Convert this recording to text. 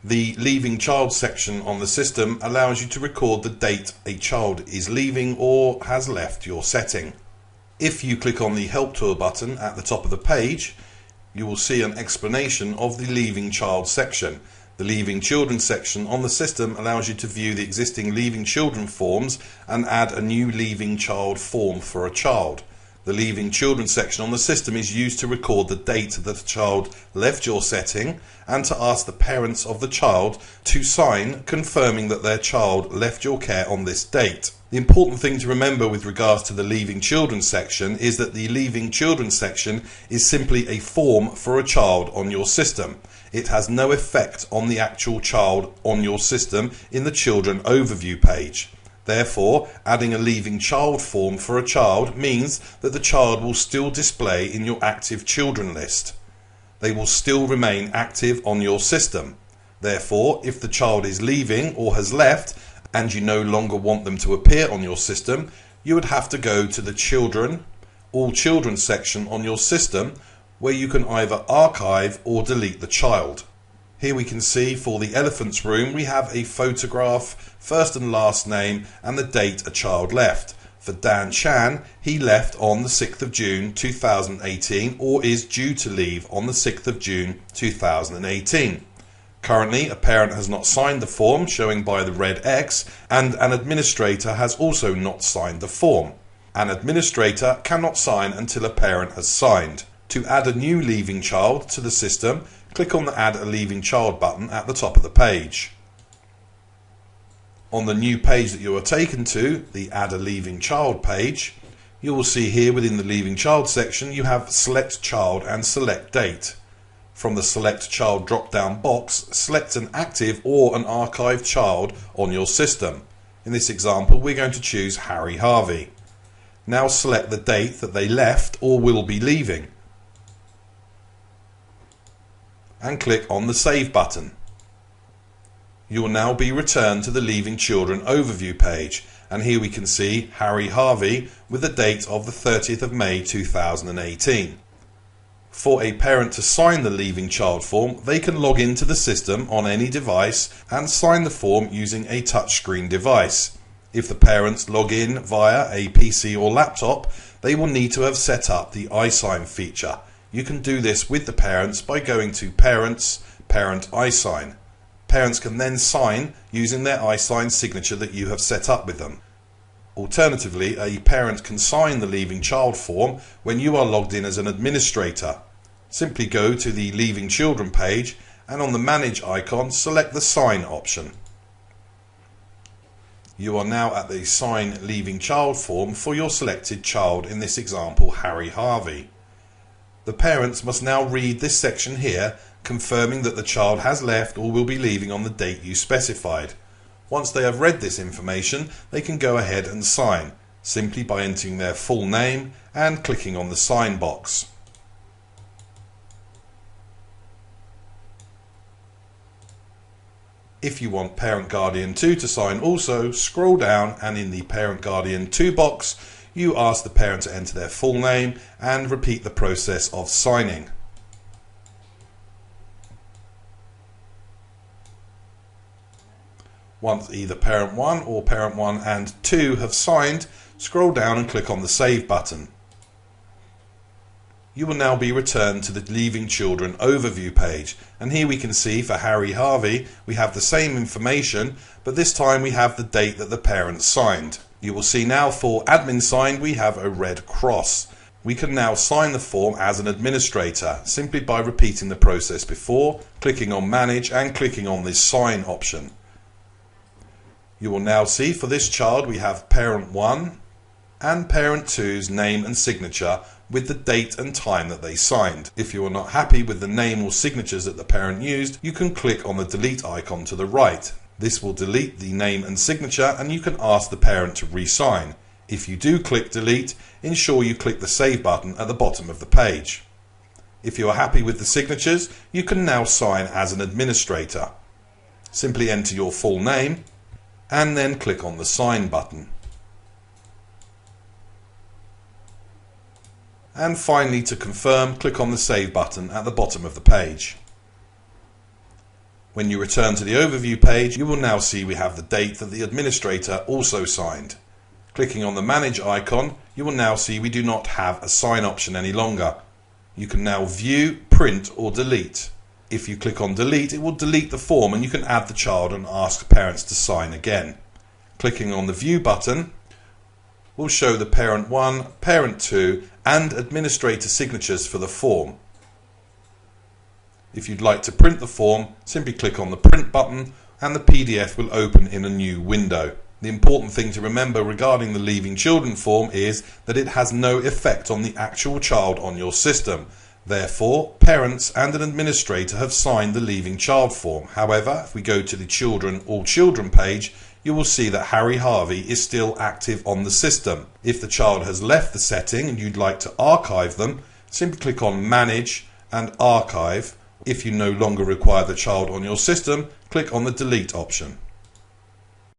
The Leaving Child section on the system allows you to record the date a child is leaving or has left your setting. If you click on the Help Tool button at the top of the page, you will see an explanation of the Leaving Child section. The Leaving Children section on the system allows you to view the existing Leaving Children forms and add a new Leaving Child form for a child. The Leaving Children section on the system is used to record the date that a child left your setting and to ask the parents of the child to sign confirming that their child left your care on this date. The important thing to remember with regards to the Leaving Children section is that the Leaving Children section is simply a form for a child on your system. It has no effect on the actual child on your system in the Children Overview page. Therefore, adding a Leaving Child form for a child means that the child will still display in your active children list. They will still remain active on your system. Therefore, if the child is leaving or has left and you no longer want them to appear on your system, you would have to go to the Children, All Children section on your system, where you can either archive or delete the child. Here we can see for the Elephants room we have a photograph, first and last name and the date a child left. For Dan Chan, he left on the 6th of June 2018 or is due to leave on the 6th of June 2018. Currently, a parent has not signed the form, showing by the red X, and an administrator has also not signed the form. An administrator cannot sign until a parent has signed. To add a new Leaving Child to the system, click on the Add a Leaving Child button at the top of the page. On the new page that you are taken to, the Add a Leaving Child page, you will see here within the Leaving Child section you have Select Child and Select Date. From the Select Child drop-down box, select an active or an archived child on your system. In this example, we're going to choose Harry Harvey. Now select the date that they left or will be leaving, and click on the Save button. You will now be returned to the Leaving Children Overview page, and here we can see Harry Harvey with the date of the 30th of May 2018. For a parent to sign the Leaving Child form, they can log into the system on any device and sign the form using a touchscreen device. If the parents log in via a PC or laptop, they will need to have set up the iSign feature. You can do this with the parents by going to Parents, Parent iSign. Parents can then sign using their iSign signature that you have set up with them. Alternatively, a parent can sign the Leaving Child form when you are logged in as an administrator. Simply go to the Leaving Children page and on the Manage icon select the Sign option. You are now at the Sign Leaving Child form for your selected child, in this example Harry Harvey. The parents must now read this section here, confirming that the child has left or will be leaving on the date you specified. Once they have read this information, they can go ahead and sign, simply by entering their full name and clicking on the Sign box. If you want Parent Guardian 2 to sign also, scroll down and in the Parent Guardian 2 box, you ask the parent to enter their full name and repeat the process of signing. Once either Parent 1 or Parent 1 and 2 have signed, scroll down and click on the Save button. You will now be returned to the Leaving Children Overview page, and here we can see for Harry Harvey we have the same information, but this time we have the date that the parents signed. You will see now for Admin Signed we have a red cross. We can now sign the form as an administrator simply by repeating the process before, clicking on Manage and clicking on this Sign option. You will now see for this child we have Parent 1 and Parent 2's name and signature with the date and time that they signed. If you are not happy with the name or signatures that the parent used, you can click on the Delete icon to the right. This will delete the name and signature and you can ask the parent to re-sign. If you do click Delete, ensure you click the Save button at the bottom of the page. If you are happy with the signatures, you can now sign as an administrator. Simply enter your full name and then click on the Sign button. And finally, to confirm, click on the Save button at the bottom of the page. When you return to the overview page, you will now see we have the date that the administrator also signed. Clicking on the Manage icon, you will now see we do not have a sign option any longer. You can now view, print or delete. If you click on delete, it will delete the form and you can add the child and ask parents to sign again. Clicking on the View button will show the Parent 1, Parent 2 and administrator signatures for the form. If you'd like to print the form, simply click on the Print button and the PDF will open in a new window. The important thing to remember regarding the Leaving Children form is that it has no effect on the actual child on your system. Therefore, parents and an administrator have signed the Leaving Child form. However, if we go to the Children All Children page, you will see that Harry Harvey is still active on the system. If the child has left the setting and you'd like to archive them, simply click on Manage and Archive. If you no longer require the child on your system, click on the Delete option.